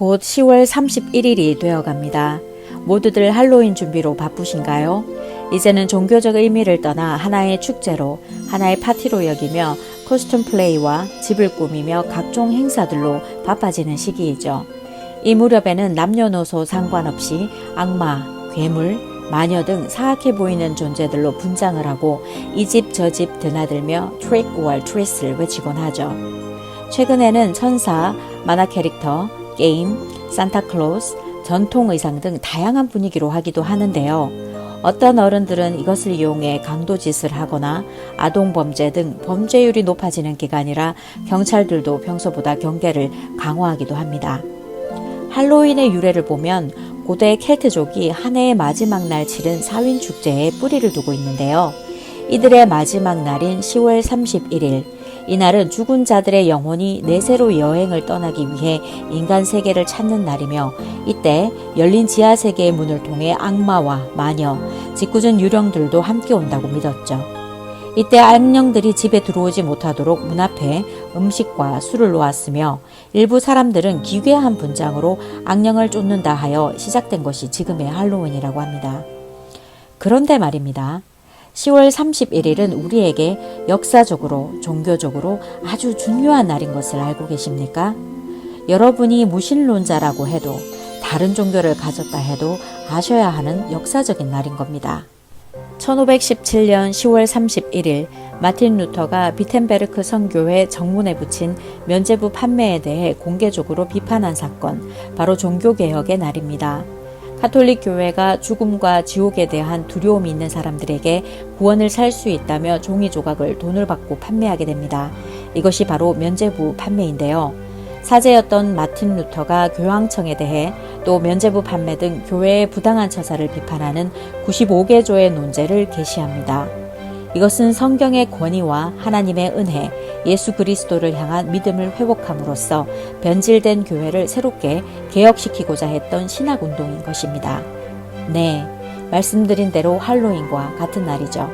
곧 10월 31일이 되어갑니다. 모두들 할로윈 준비로 바쁘신가요? 이제는 종교적 의미를 떠나 하나의 축제로, 하나의 파티로 여기며 코스튬 플레이와 집을 꾸미며 각종 행사들로 바빠지는 시기이죠. 이 무렵에는 남녀노소 상관없이 악마, 괴물, 마녀 등 사악해 보이는 존재들로 분장을 하고 이 집 저 집 드나들며 트릭 or 트리스를 외치곤 하죠. 최근에는 천사, 만화 캐릭터, 게임, 산타클로스, 전통 의상 등 다양한 분위기로 하기도 하는데요. 어떤 어른들은 이것을 이용해 강도짓을 하거나 아동범죄 등 범죄율이 높아지는 기간이라 경찰들도 평소보다 경계를 강화하기도 합니다. 할로윈의 유래를 보면 고대 켈트족이 한 해의 마지막 날 치른 사윈 축제에 뿌리를 두고 있는데요. 이들의 마지막 날인 10월 31일, 이날은 죽은 자들의 영혼이 내세로 여행을 떠나기 위해 인간 세계를 찾는 날이며 이때 열린 지하 세계의 문을 통해 악마와 마녀, 짓궂은 유령들도 함께 온다고 믿었죠. 이때 악령들이 집에 들어오지 못하도록 문 앞에 음식과 술을 놓았으며 일부 사람들은 기괴한 분장으로 악령을 쫓는다 하여 시작된 것이 지금의 할로윈이라고 합니다. 그런데 말입니다. 10월 31일은 우리에게 역사적으로, 종교적으로 아주 중요한 날인 것을 알고 계십니까? 여러분이 무신론자라고 해도, 다른 종교를 가졌다 해도 아셔야 하는 역사적인 날인 겁니다. 1517년 10월 31일 마틴 루터가 비텐베르크 성교회 정문에 붙인 면죄부 판매에 대해 공개적으로 비판한 사건, 바로 종교개혁의 날입니다. 가톨릭 교회가 죽음과 지옥에 대한 두려움이 있는 사람들에게 구원을 살 수 있다며 종이 조각을 돈을 받고 판매하게 됩니다. 이것이 바로 면죄부 판매인데요. 사제였던 마틴 루터가 교황청에 대해 또 면죄부 판매 등 교회의 부당한 처사를 비판하는 95개조의 논제를 게시합니다. 이것은 성경의 권위와 하나님의 은혜, 예수 그리스도를 향한 믿음을 회복함으로써 변질된 교회를 새롭게 개혁시키고자 했던 신학운동인 것입니다. 네, 말씀드린 대로 할로윈과 같은 날이죠.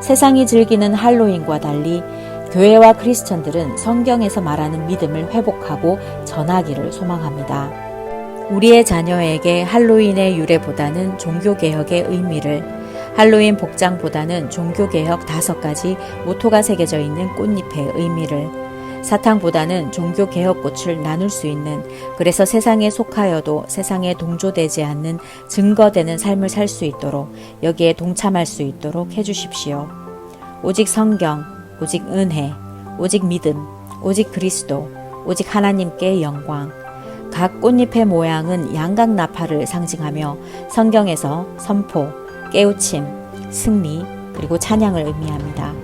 세상이 즐기는 할로윈과 달리 교회와 크리스천들은 성경에서 말하는 믿음을 회복하고 전하기를 소망합니다. 우리의 자녀에게 할로윈의 유래보다는 종교개혁의 의미를, 할로윈 복장보다는 종교개혁 5가지 모토가 새겨져 있는 꽃잎의 의미를, 사탕보다는 종교개혁꽃을 나눌 수 있는, 그래서 세상에 속하여도 세상에 동조되지 않는 증거되는 삶을 살 수 있도록, 여기에 동참할 수 있도록 해주십시오. 오직 성경, 오직 은혜, 오직 믿음, 오직 그리스도, 오직 하나님께 영광. 각 꽃잎의 모양은 양각 나팔을 상징하며 성경에서 선포, 깨우침, 승리, 그리고 찬양을 의미합니다.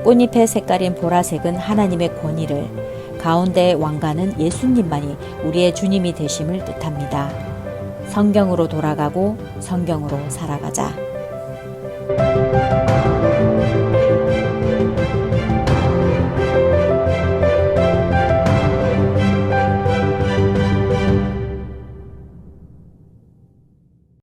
꽃잎의 색깔인 보라색은 하나님의 권위를, 가운데의 왕관은 예수님만이 우리의 주님이 되심을 뜻합니다. 성경으로 돌아가고 성경으로 살아가자.